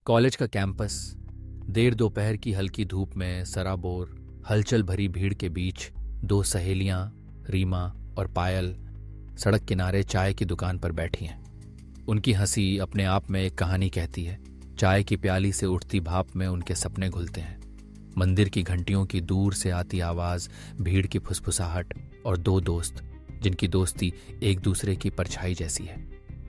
College का campus देर दोपहर की हल्की धूप में सराबोर हलचल भरी भीड़ के बीच दो सहेलियां रीमा और पायल सड़क किनारे चाय की दुकान पर बैठी हैं। उनकी हंसी अपने आप में एक कहानी कहती है। चाय की प्याली से उठती भाप में उनके सपने घुलते हैं। मंदिर की घंटियों की दूर से आती आवाज, भीड़ की फुसफुसाहट और दो दोस्त जिनकी दोस्ती एक दूसरे की परछाई जैसी है,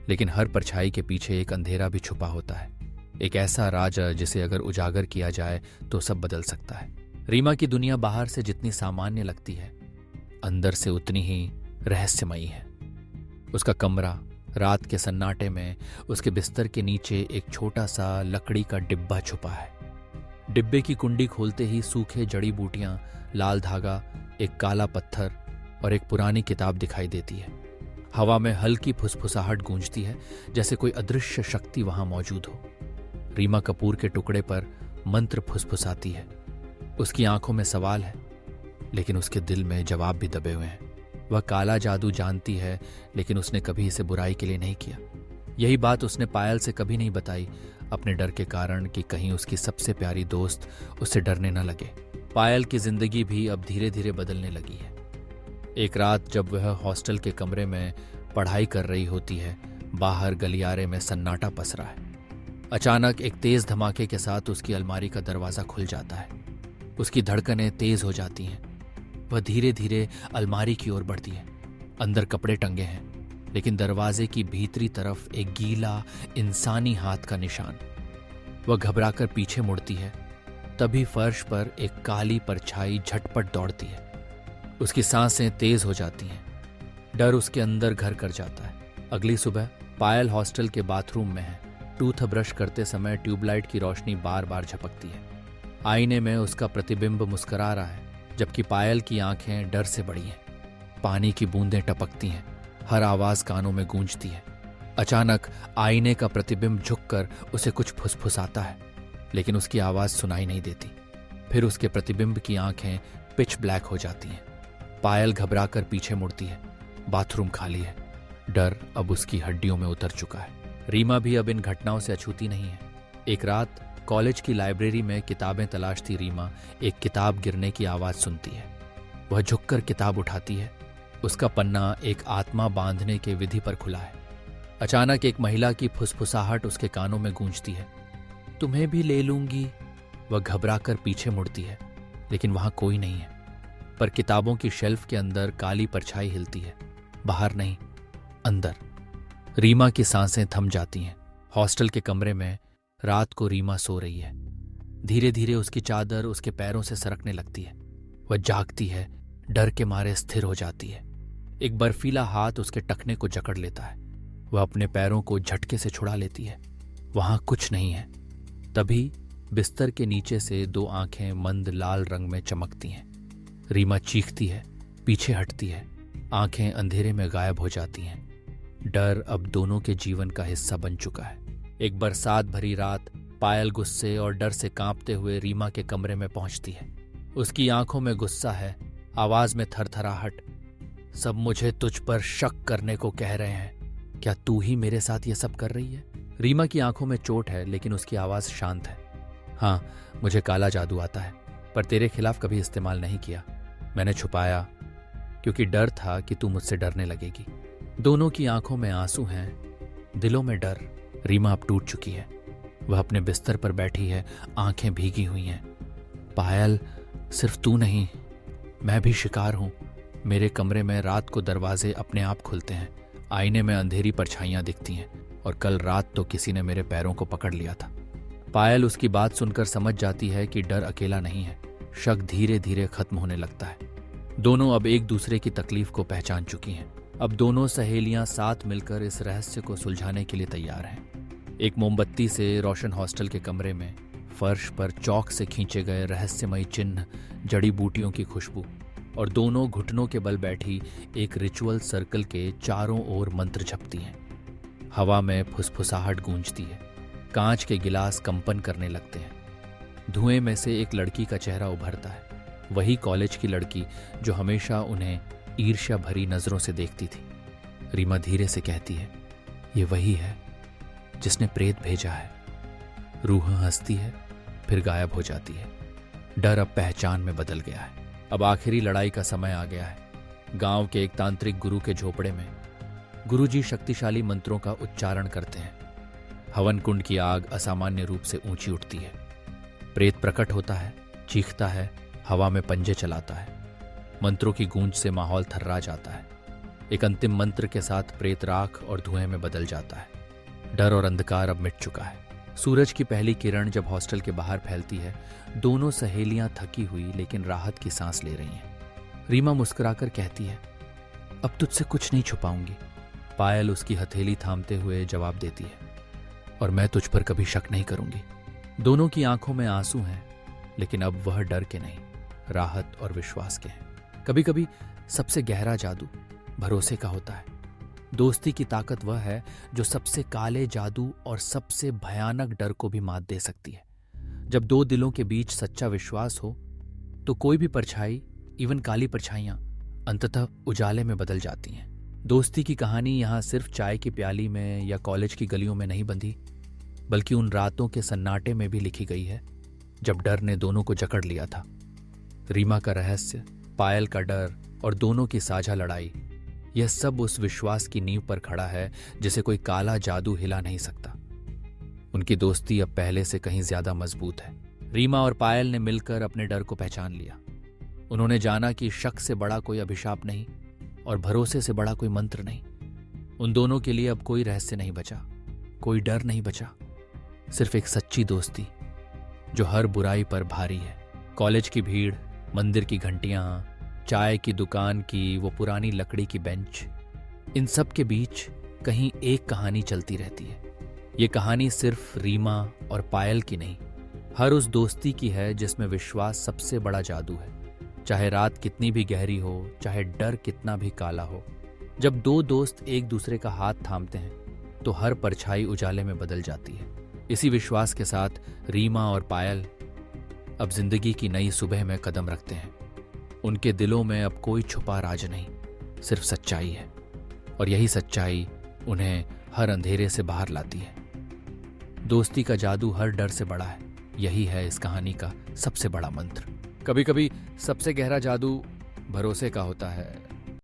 लेकिन हर परछाई के पीछे एक अंधेरा भी छुपा होता है, एक ऐसा राज जिसे अगर उजागर किया जाए तो सब बदल सकता है। रीमा की दुनिया बाहर से जितनी सामान्य लगती है, अंदर से उतनी ही रहस्यमयी है। उसका कमरा रात के सन्नाटे में उसके बिस्तर के नीचे एक छोटा सा लकड़ी का डिब्बा छुपा है। डिब्बे की कुंडी खोलते ही सूखे जड़ी बूटियां, लाल धागा, एक काला पत्थर और एक पुरानी किताब दिखाई देती है। हवा में हल्की फुसफुसाहट गूंजती है, जैसे कोई अदृश्य शक्ति वहां मौजूद हो। रीमा कपूर के टुकड़े पर मंत्र फुसफुसाती है। उसकी आंखों में सवाल है, लेकिन उसके दिल में जवाब भी दबे हुए हैं। वह काला जादू जानती है, लेकिन उसने कभी इसे बुराई के लिए नहीं किया। यही बात उसने पायल से कभी नहीं बताई, अपने डर के कारण कि कहीं उसकी सबसे प्यारी दोस्त उससे डरने न लगे। पायल की जिंदगी भी अब धीरे धीरे बदलने लगी है। एक रात जब वह हॉस्टल के कमरे में पढ़ाई कर रही होती है, बाहर गलियारे में सन्नाटा पसरा है। अचानक एक तेज धमाके के साथ उसकी अलमारी का दरवाजा खुल जाता है। उसकी धड़कनें तेज हो जाती हैं। वह धीरे धीरे अलमारी की ओर बढ़ती है। अंदर कपड़े टंगे हैं, लेकिन दरवाजे की भीतरी तरफ एक गीला इंसानी हाथ का निशान। वह घबराकर पीछे मुड़ती है। तभी फर्श पर एक काली परछाई झटपट दौड़ती है। उसकी सांसें तेज हो जाती हैं। डर उसके अंदर घर कर जाता है। अगली सुबह पायल हॉस्टल के बाथरूम में है। टूथ ब्रश करते समय ट्यूबलाइट की रोशनी बार बार झपकती है। आईने में उसका प्रतिबिंब मुस्कुरा रहा है, जबकि पायल की आंखें डर से बड़ी हैं। पानी की बूंदें टपकती हैं। हर आवाज कानों में गूंजती है। अचानक आईने का प्रतिबिंब झुककर उसे कुछ फुसफुसाता है, लेकिन उसकी आवाज सुनाई नहीं देती। फिर उसके प्रतिबिंब की आंखें पिच ब्लैक हो जाती हैं। पायल घबराकर पीछे मुड़ती है। बाथरूम खाली है। डर अब उसकी हड्डियों में उतर चुका है। रीमा भी अब इन घटनाओं से अछूती नहीं है। एक रात कॉलेज की लाइब्रेरी में किताबें तलाशती रीमा एक किताब गिरने की आवाज सुनती है। वह झुककर किताब उठाती है। उसका पन्ना एक आत्मा बांधने के विधि पर खुला है। अचानक एक महिला की फुसफुसाहट उसके कानों में गूंजती है। तुम्हें भी ले लूंगी। वह घबराकर पीछे मुड़ती है, लेकिन वहां कोई नहीं है। पर किताबों की शेल्फ के अंदर काली परछाई हिलती है। बाहर नहीं, अंदर। रीमा की सांसें थम जाती हैं। हॉस्टल के कमरे में रात को रीमा सो रही है। धीरे धीरे उसकी चादर उसके पैरों से सरकने लगती है। वह जागती है, डर के मारे स्थिर हो जाती है। एक बर्फीला हाथ उसके टखने को जकड़ लेता है। वह अपने पैरों को झटके से छुड़ा लेती है। वहां कुछ नहीं है। तभी बिस्तर के नीचे से दो आंखें मंद लाल रंग में चमकती हैं। रीमा चीखती है, पीछे हटती है। आंखें अंधेरे में गायब हो जाती हैं। डर अब दोनों के जीवन का हिस्सा बन चुका है। एक बरसात भरी रात पायल गुस्से और डर से कांपते हुए रीमा के कमरे में पहुंचती है। उसकी आंखों में गुस्सा है, आवाज में थरथराहट। सब मुझे तुझ पर शक करने को कह रहे हैं। क्या तू ही मेरे साथ ये सब कर रही है? रीमा की आंखों में चोट है, लेकिन उसकी आवाज शांत है। हाँ, मुझे काला जादू आता है, पर तेरे खिलाफ कभी इस्तेमाल नहीं किया। मैंने छुपाया क्योंकि डर था कि तू मुझसे डरने लगेगी। दोनों की आंखों में आंसू हैं, दिलों में डर। रीमा अब टूट चुकी है। वह अपने बिस्तर पर बैठी है, आंखें भीगी हुई हैं। पायल, सिर्फ तू नहीं, मैं भी शिकार हूं। मेरे कमरे में रात को दरवाजे अपने आप खुलते हैं। आईने में अंधेरी परछाइयां दिखती हैं, और कल रात तो किसी ने मेरे पैरों को पकड़ लिया था। पायल उसकी बात सुनकर समझ जाती है कि डर अकेला नहीं है। शक धीरे धीरे खत्म होने लगता है। दोनों अब एक दूसरे की तकलीफ को पहचान चुकी हैं। अब दोनों सहेलियां साथ मिलकर इस रहस्य को सुलझाने के लिए तैयार हैं। एक मोमबत्ती से रोशन हॉस्टल के कमरे में फर्श पर चौक से खींचे गए रहस्यमयी चिन्ह, जड़ी बूटियों की खुशबू, और दोनों घुटनों के बल बैठी एक रिचुअल सर्कल के चारों ओर मंत्र जपती हैं। हवा में फुसफुसाहट गूंजती है। कांच के गिलास कंपन करने लगते हैं। धुएं में से एक लड़की का चेहरा उभरता है। वही कॉलेज की लड़की जो हमेशा उन्हें ईर्ष्या भरी नजरों से देखती थी। रीमा धीरे से कहती है, ये वही है जिसने प्रेत भेजा है। रूह हंसती है, फिर गायब हो जाती है। डर अब पहचान में बदल गया है। अब आखिरी लड़ाई का समय आ गया है। गांव के एक तांत्रिक गुरु के झोपड़े में गुरुजी शक्तिशाली मंत्रों का उच्चारण करते हैं। हवन कुंड की आग असामान्य रूप से ऊंची उठती है। प्रेत प्रकट होता है, चीखता है, हवा में पंजे चलाता है। मंत्रों की गूंज से माहौल थर्रा जाता है। एक अंतिम मंत्र के साथ प्रेत राख और धुएं में बदल जाता है। डर और अंधकार अब मिट चुका है। सूरज की पहली किरण जब हॉस्टल के बाहर फैलती है, दोनों सहेलियां थकी हुई लेकिन राहत की सांस ले रही हैं। रीमा मुस्कुराकर कहती है, अब तुझसे कुछ नहीं छुपाऊंगी। पायल उसकी हथेली थामते हुए जवाब देती है, और मैं तुझ पर कभी शक नहीं करूंगी। दोनों की आंखों में आंसू हैं, लेकिन अब वह डर के नहीं, राहत और विश्वास के हैं। कभी कभी सबसे गहरा जादू भरोसे का होता है। दोस्ती की ताकत वह है जो सबसे काले जादू और सबसे भयानक डर को भी मात दे सकती है। जब दो दिलों के बीच सच्चा विश्वास हो तो कोई भी परछाई, इवन काली परछाइयां, अंततः उजाले में बदल जाती हैं। दोस्ती की कहानी यहाँ सिर्फ चाय की प्याली में या कॉलेज की गलियों में नहीं बंधी, बल्कि उन रातों के सन्नाटे में भी लिखी गई है जब डर ने दोनों को जकड़ लिया था। रीमा का रहस्य, पायल का डर और दोनों की साझा लड़ाई, यह सब उस विश्वास की नींव पर खड़ा है जिसे कोई काला जादू हिला नहीं सकता। उनकी दोस्ती अब पहले से कहीं ज्यादा मजबूत है। रीमा और पायल ने मिलकर अपने डर को पहचान लिया। उन्होंने जाना कि शक से बड़ा कोई अभिशाप नहीं और भरोसे से बड़ा कोई मंत्र नहीं। उन दोनों के लिए अब कोई रहस्य नहीं बचा, कोई डर नहीं बचा, सिर्फ एक सच्ची दोस्ती जो हर बुराई पर भारी है। कॉलेज की भीड़, मंदिर की घंटियां, चाय की दुकान की वो पुरानी लकड़ी की बेंच, इन सब के बीच कहीं एक कहानी चलती रहती है। ये कहानी सिर्फ रीमा और पायल की नहीं, हर उस दोस्ती की है जिसमें विश्वास सबसे बड़ा जादू है। चाहे रात कितनी भी गहरी हो, चाहे डर कितना भी काला हो, जब दो दोस्त एक दूसरे का हाथ थामते हैं तो हर परछाई उजाले में बदल जाती है। इसी विश्वास के साथ रीमा और पायल अब जिंदगी की नई सुबह में कदम रखते हैं। उनके दिलों में अब कोई छुपा राज नहीं, सिर्फ सच्चाई है, और यही सच्चाई उन्हें हर अंधेरे से बाहर लाती है। दोस्ती का जादू हर डर से बड़ा है, यही है इस कहानी का सबसे बड़ा मंत्र। कभी कभी सबसे गहरा जादू भरोसे का होता है।